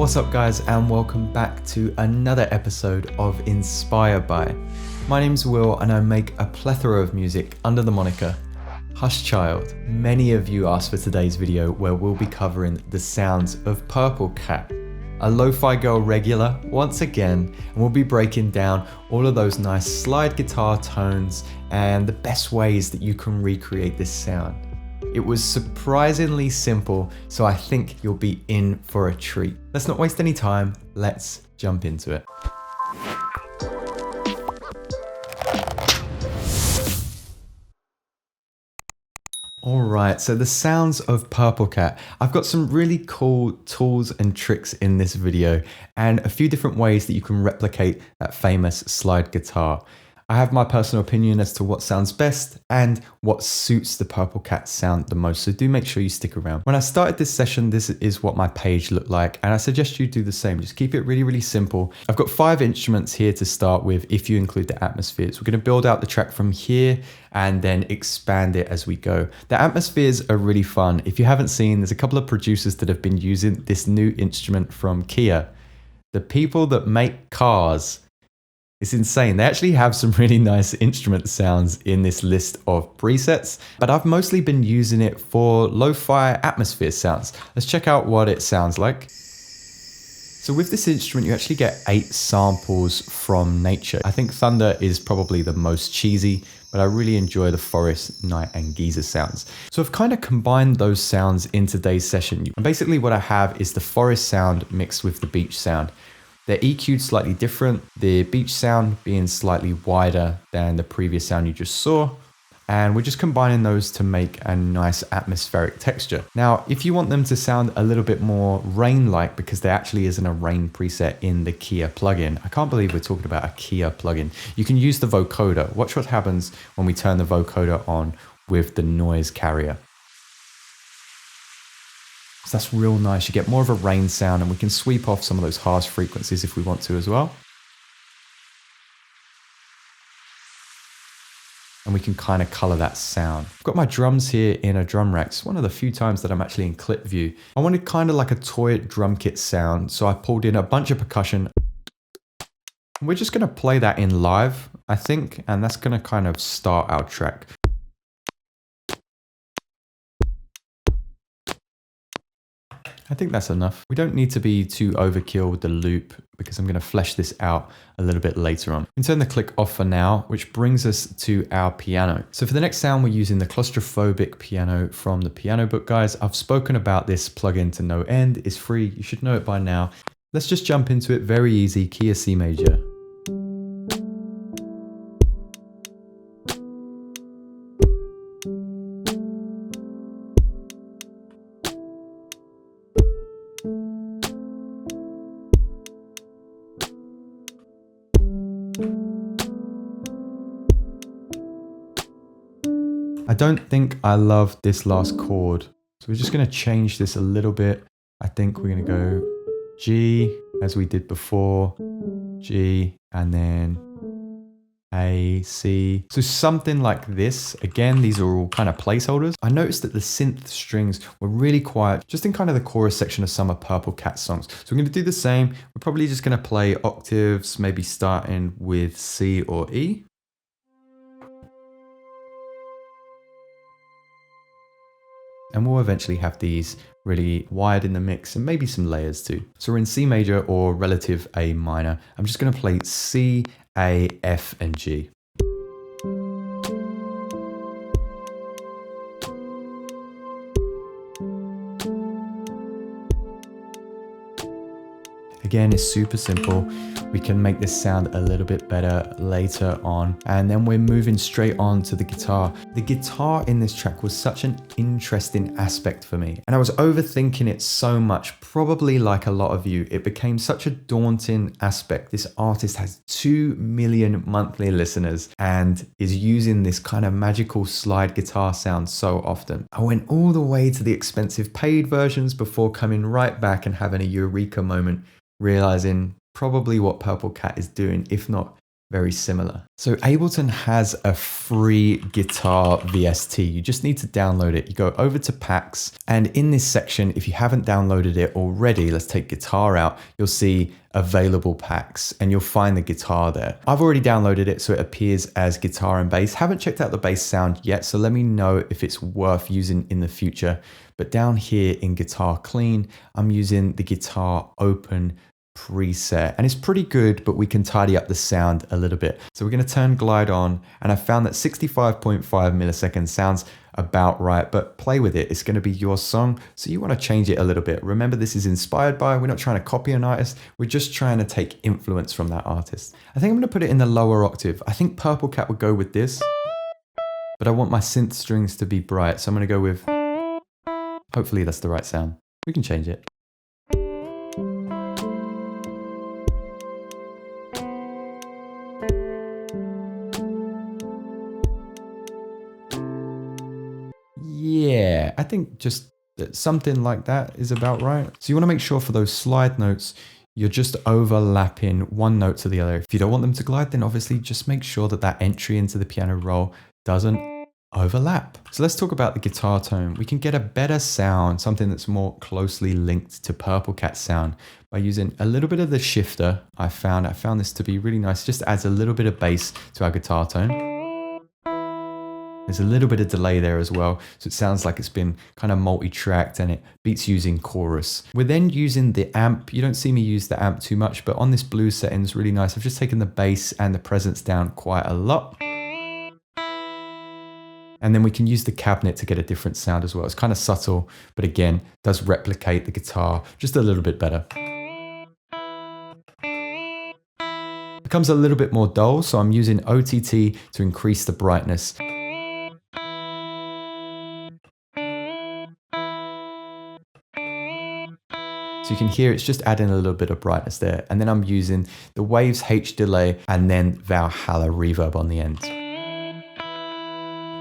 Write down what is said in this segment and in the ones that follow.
What's up guys, and welcome back to another episode of Inspired By. My name's Will and I make a plethora of music under the moniker Hush Child. Many of you asked for today's video where we'll be covering the sounds of Purple Cat, a lo-fi girl regular once again, and we'll be breaking down all of those nice slide guitar tones and the best ways that you can recreate this sound. It was surprisingly simple, so I think you'll be in for a treat. Let's not waste any time, let's jump into it. Alright, so the sounds of Purple Cat. I've got some really cool tools and tricks in this video and a few different ways that you can replicate that famous slide guitar. I have my personal opinion as to what sounds best and what suits the Purple Cat sound the most, so do make sure you stick around. When I started this session, this is what my page looked like, and I suggest you do the same. Just keep it really simple. I've got 5 instruments here to start with if you include the atmospheres. We're going to build out the track from here and then expand it as we go. The atmospheres are really fun. If you haven't seen, there's a couple of producers that have been using this new instrument from Kia. The people that make cars. It's insane. They actually have some really nice instrument sounds in this list of presets, but I've mostly been using it for lo-fi atmosphere sounds. Let's check out what it sounds like. So with this instrument, you actually get 8 samples from nature. I think thunder is probably the most cheesy, but I really enjoy the forest, night, and geyser sounds. So I've kind of combined those sounds in today's session. And basically what I have is the forest sound mixed with the beach sound. They're EQ'd slightly different, the beach sound being slightly wider than the previous sound you just saw, and we're just combining those to make a nice atmospheric texture. Now, if you want them to sound a little bit more rain-like, because there actually isn't a rain preset in the Kia plugin, I can't believe we're talking about a Kia plugin, you can use the vocoder. Watch what happens when we turn the vocoder on with the noise carrier. So that's real nice. You get more of a rain sound, and we can sweep off some of those harsh frequencies if we want to as well. And we can kind of color that sound. I've got my drums here in a drum rack. It's one of the few times that I'm actually in clip view. I wanted kind of like a toy drum kit sound, so I pulled in a bunch of percussion. We're just going to play that in live, I think, and that's going to kind of start our track. I think that's enough. We don't need to be too overkill with the loop because I'm going to flesh this out a little bit later on. We can turn the click off for now, which brings us to our piano. So for the next sound, we're using the claustrophobic piano from the piano book, guys. I've spoken about this plugin to no end. It's free. You should know it by now. Let's just jump into it. Very easy. Key of C major. I don't think I love this last chord, so we're just going to change this a little bit. I think we're going to go G as we did before, G, and then A, C. So something like this. Again, these are all kind of placeholders. I noticed that the synth strings were really quiet, just in kind of the chorus section of some of Purple Cat songs. So we're going to do the same. We're probably just going to play octaves, maybe starting with C or E. And we'll eventually have these really wired in the mix and maybe some layers too. So we're in C major or relative A minor. I'm just going to play C, A, F, and G. Again, it's super simple. We can make this sound a little bit better later on. And then we're moving straight on to the guitar. The guitar in this track was such an interesting aspect for me. And I was overthinking it so much, probably like a lot of you. It became such a daunting aspect. This artist has 2 million monthly listeners and is using this kind of magical slide guitar sound so often. I went all the way to the expensive paid versions before coming right back and having a eureka moment, realizing probably what Purple Cat is doing, if not very similar. So Ableton has a free guitar VST. You just need to download it. You go over to packs, and in this section, if you haven't downloaded it already, let's take guitar out, you'll see available packs and you'll find the guitar there. I've already downloaded it, so it appears as guitar and bass. Haven't checked out the bass sound yet, so let me know if it's worth using in the future. But down here in guitar clean, I'm using the guitar open preset, and it's pretty good, but we can tidy up the sound a little bit. So we're going to turn glide on, and I found that 65.5 milliseconds sounds about right, but play with it. It's going to be your song, so you want to change it a little bit. Remember, this is inspired by, we're not trying to copy an artist, we're just trying to take influence from that artist. I think I'm going to put it in the lower octave. I think Purple Cat would go with this, but I want my synth strings to be bright, so I'm going to go with, hopefully that's the right sound. We can change it. Yeah, I think just something like that is about right. So you want to make sure for those slide notes, you're just overlapping one note to the other. If you don't want them to glide, then obviously just make sure that that entry into the piano roll doesn't overlap. So let's talk about the guitar tone. We can get a better sound, something that's more closely linked to Purple Cat's sound, by using a little bit of the shifter. I found this to be really nice. Just adds a little bit of bass to our guitar tone. There's a little bit of delay there as well, so it sounds like it's been kind of multi-tracked, and it beats using chorus. We're then using the amp. You don't see me use the amp too much, but on this blues settings, really nice. I've just taken the bass and the presence down quite a lot. And then we can use the cabinet to get a different sound as well. It's kind of subtle, but again, does replicate the guitar just a little bit better. Becomes a little bit more dull, so I'm using OTT to increase the brightness. So you can hear it's just adding a little bit of brightness there. And then I'm using the Waves H delay and then Valhalla reverb on the end.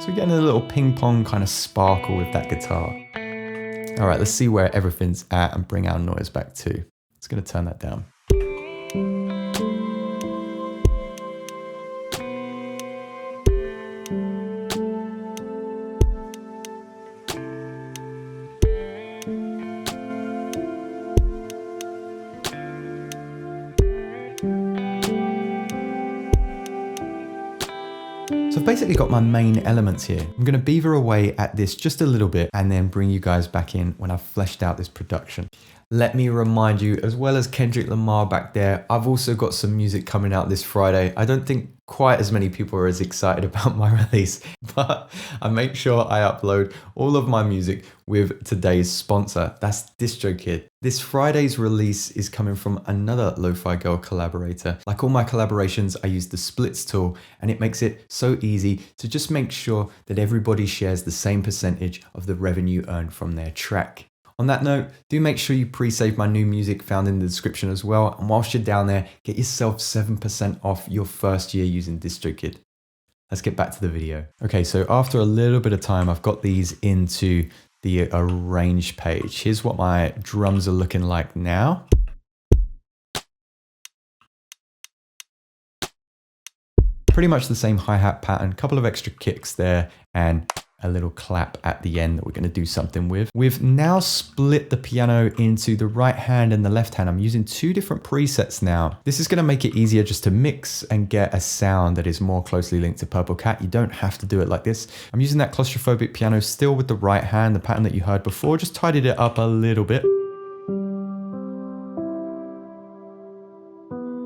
So we're getting a little ping pong kind of sparkle with that guitar. All right, let's see where everything's at and bring our noise back too. It's going to turn that down. So I've basically got my main elements here. I'm going to beaver away at this just a little bit and then bring you guys back in when I've fleshed out this production. Let me remind you, as well as Kendrick Lamar back there, I've also got some music coming out this Friday. I don't think quite as many people are as excited about my release, but I make sure I upload all of my music with today's sponsor. That's DistroKid. This Friday's release is coming from another Lo-Fi Girl collaborator. Like all my collaborations, I use the splits tool, and it makes it so easy to just make sure that everybody shares the same percentage of the revenue earned from their track. On that note, do make sure you pre-save my new music found in the description as well. And whilst you're down there, get yourself 7% off your first year using DistroKid. Let's get back to the video. Okay, so after a little bit of time, I've got these into the arrange page. Here's what my drums are looking like now. Pretty much the same hi-hat pattern, couple of extra kicks there, and a little clap at the end that we're going to do something with. We've now split the piano into the right hand and the left hand. I'm using two different presets now. This is going to make it easier just to mix and get a sound that is more closely linked to Purple Cat. You don't have to do it like this. I'm using that claustrophobic piano still with the right hand, the pattern that you heard before, just tidied it up a little bit.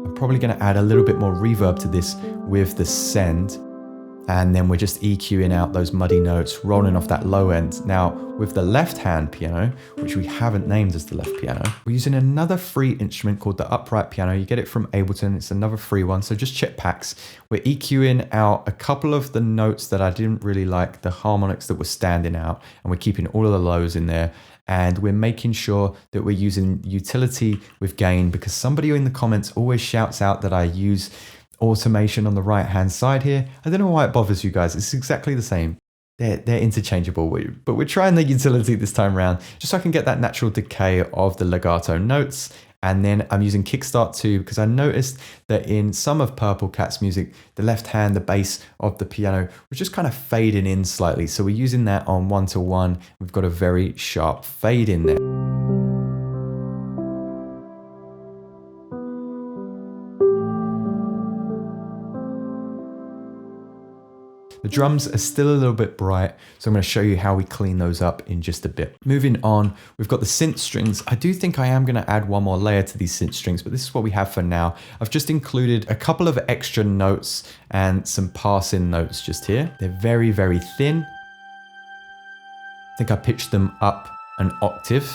I'm probably going to add a little bit more reverb to this with the send. And then we're just EQing out those muddy notes, rolling off that low end. Now, with the left hand piano, which we haven't named as the left piano, we're using another free instrument called the upright piano. You get it from Ableton, it's another free one, so just check packs. We're EQing out a couple of the notes that I didn't really like, the harmonics that were standing out, and we're keeping all of the lows in there. And we're making sure that we're using utility with gain, because somebody in the comments always shouts out that I use automation on the right hand side here. I don't know why it bothers you guys. It's exactly the same. They're interchangeable, but we're trying the utility this time around just so I can get that natural decay of the legato notes And then I'm using kickstart too, because I noticed that in some of Purple Cat's music, the left hand, the bass of the piano was just kind of fading in slightly. So we're using that on 1-to-1. We've got a very sharp fade in there. The drums are still a little bit bright, so I'm going to show you how we clean those up in just a bit. Moving on, we've got the synth strings. I do think I am going to add one more layer to these synth strings, but this is what we have for now. I've just included a couple of extra notes and some pass-in notes just here. They're very, very thin. I think I pitched them up an octave.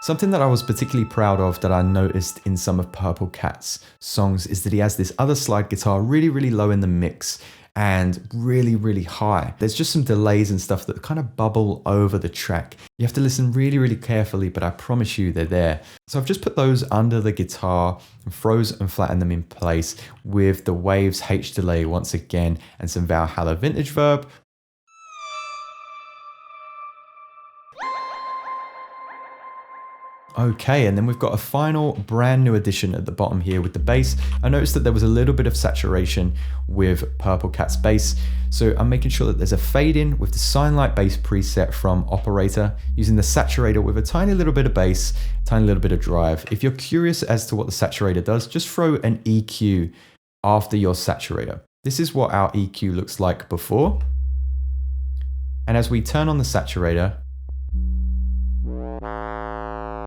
Something that I was particularly proud of that I noticed in some of Purple Cat's songs is that he has this other slide guitar really, really low in the mix and really, really high. There's just some delays and stuff that kind of bubble over the track. You have to listen really, really carefully, but I promise you they're there. So I've just put those under the guitar and froze and flattened them in place with the Waves H delay once again and some Valhalla vintage verb. Okay, and then we've got a final brand new addition at the bottom here with the bass. I noticed that there was a little bit of saturation with Purple Cat's bass. So I'm making sure that there's a fade in with the Sine Light bass preset from Operator, using the saturator with a tiny little bit of bass, tiny little bit of drive. If you're curious as to what the saturator does, just throw an EQ after your saturator. This is what our EQ looks like before. And as we turn on the saturator,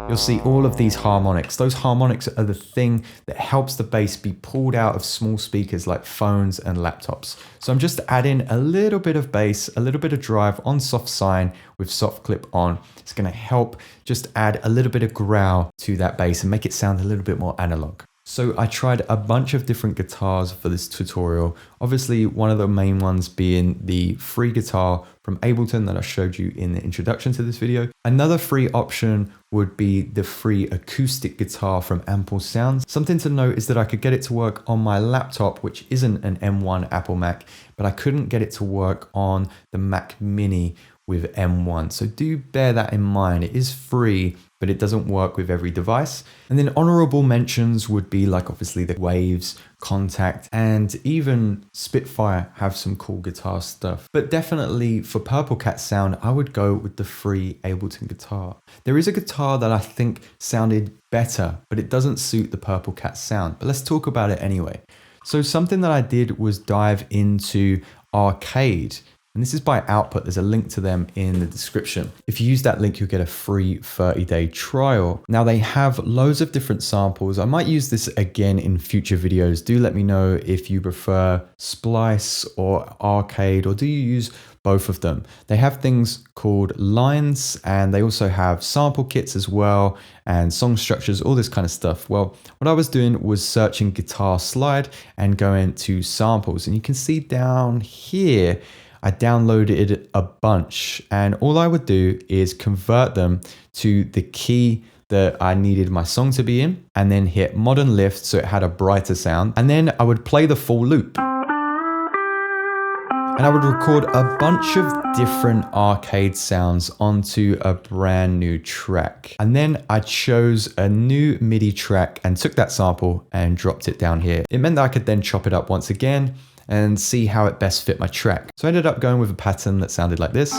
you'll see all of these harmonics. Those harmonics are the thing that helps the bass be pulled out of small speakers like phones and laptops. So I'm just adding a little bit of bass, a little bit of drive on soft sine with soft clip on. It's gonna help just add a little bit of growl to that bass and make it sound a little bit more analog. So I tried a bunch of different guitars for this tutorial. Obviously, one of the main ones being the free guitar from Ableton that I showed you in the introduction to this video. Another free option would be the free acoustic guitar from Ample Sounds. Something to note is that I could get it to work on my laptop, which isn't an M1 Apple Mac, but I couldn't get it to work on the Mac Mini with M1. So do bear that in mind. It is free, but it doesn't work with every device. And then honorable mentions would be like obviously the Waves, Contact, and even Spitfire have some cool guitar stuff. But definitely for Purple Cat sound, I would go with the free Ableton guitar. There is a guitar that I think sounded better, but it doesn't suit the Purple Cat sound. But let's talk about it anyway. So something that I did was dive into Arcade. And this is by Output. There's a link to them in the description. If you use that link, you'll get a free 30-day trial. Now they have loads of different samples. I might use this again in future videos. Do let me know if you prefer Splice or Arcade, or do you use both of them? They have things called lines, and they also have sample kits as well, and song structures, all this kind of stuff. Well, what I was doing was searching guitar slide and going to samples, and you can see down here, I downloaded a bunch, and all I would do is convert them to the key that I needed my song to be in, and then hit modern lift so it had a brighter sound, and then I would play the full loop. And I would record a bunch of different arcade sounds onto a brand new track. And then I chose a new MIDI track and took that sample and dropped it down here. It meant that I could then chop it up once again and see how it best fit my track. So I ended up going with a pattern that sounded like this.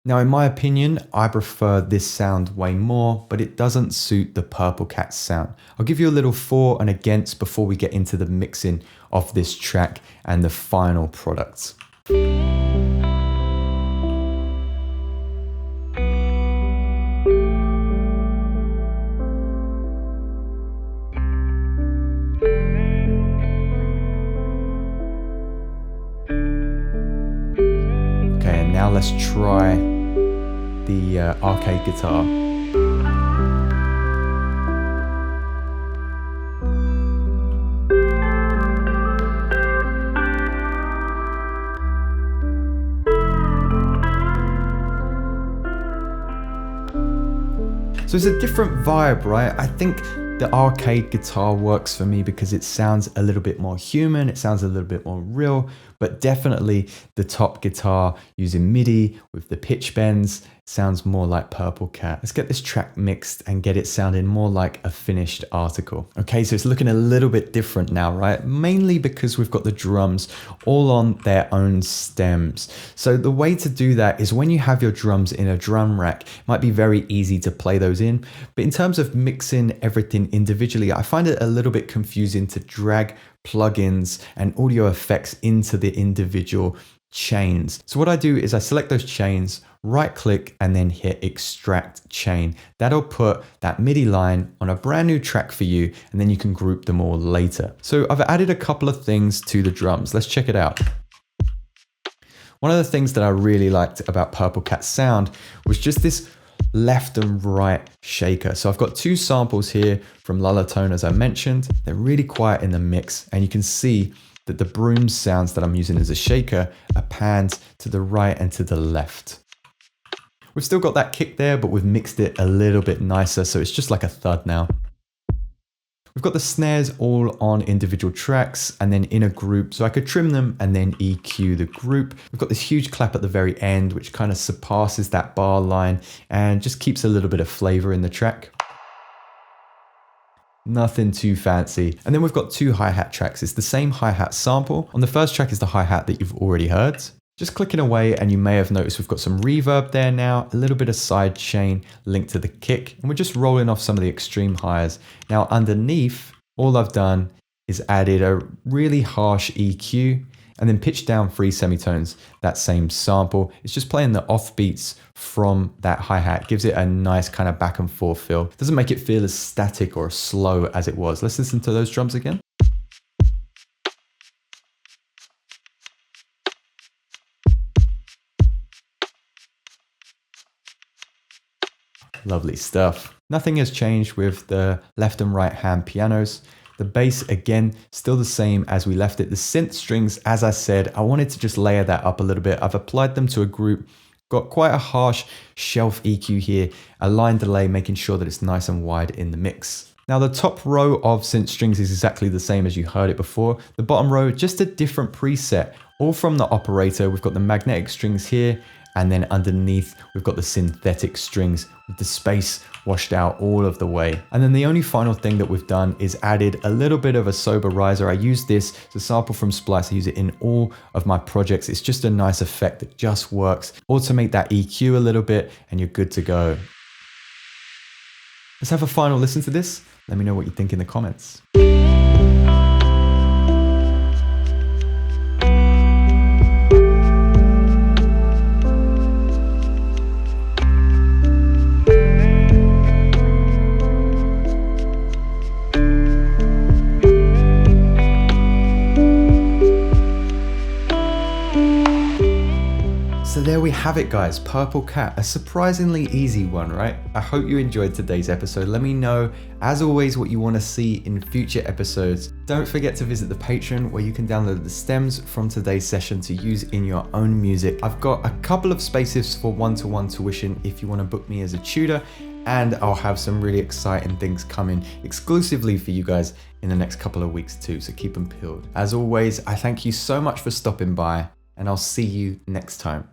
Now, in my opinion, I prefer this sound way more, but it doesn't suit the Purple Cat sound. I'll give you a little for and against before we get into the mixing of this track and the final product. Now let's try the arcade guitar. So it's a different vibe, right? I think The arcade guitar works for me because it sounds a little bit more human, it sounds a little bit more real, but definitely the top guitar using MIDI with the pitch bends sounds more like Purple Cat. Let's get this track mixed and get it sounding more like a finished article. Okay, so it's looking a little bit different now, right? Mainly because we've got the drums all on their own stems. So the way to do that is when you have your drums in a drum rack, it might be very easy to play those in. But in terms of mixing everything individually, I find it a little bit confusing to drag plugins and audio effects into the individual chains. So what I do is I select those chains, right click, and then hit extract chain. That'll put that MIDI line on a brand new track for you, and then you can group them all later. So I've added a couple of things to the drums. Let's check it out. One of the things that I really liked about Purple Cat's sound was just this left and right shaker. So I've got two samples here from Lullitone, as I mentioned. They're really quiet in the mix, and you can see that the broom sounds that I'm using as a shaker are panned to the right and to the left. We've still got that kick there, but we've mixed it a little bit nicer, so it's just like a thud now. We've got the snares all on individual tracks and then in a group, so I could trim them and then EQ the group. We've got this huge clap at the very end, which kind of surpasses that bar line and just keeps a little bit of flavor in the track. Nothing too fancy. And then we've got two hi-hat tracks. It's the same hi-hat sample. On the first track is the hi-hat that you've already heard. Just clicking away and you may have noticed we've got some reverb there now, a little bit of side chain linked to the kick, and we're just rolling off some of the extreme highs. Now underneath, all I've done is added a really harsh EQ and then pitched down 3 semitones, that same sample. It's just playing the offbeats from that hi-hat, gives it a nice kind of back and forth feel. Doesn't make it feel as static or slow as it was. Let's listen to those drums again. Lovely stuff. Nothing has changed with the left and right hand pianos. The bass, again, still the same as we left it. The synth strings, as I said, I wanted to just layer that up a little bit. I've applied them to a group, got quite a harsh shelf EQ here, a line delay, making sure that it's nice and wide in the mix. Now the top row of synth strings is exactly the same as you heard it before. The bottom row, just a different preset, all from the operator. We've got the magnetic strings here, and then underneath we've got the synthetic strings with the space washed out all of the way. And then the only final thing that we've done is added a little bit of a sober riser. I use this to sample from Splice. I use it in all of my projects. It's just a nice effect that just works. Automate that EQ a little bit and you're good to go. Let's have a final listen to this. Let me know what you think in the comments. So there we have it, guys. Purple Cat, a surprisingly easy one, right? I hope you enjoyed today's episode. Let me know, as always, what you want to see in future episodes. Don't forget to visit the Patreon where you can download the stems from today's session to use in your own music. I've got a couple of spaces for one-to-one tuition if you want to book me as a tutor, and I'll have some really exciting things coming exclusively for you guys in the next couple of weeks too, so keep them peeled. As always, I thank you so much for stopping by, and I'll see you next time.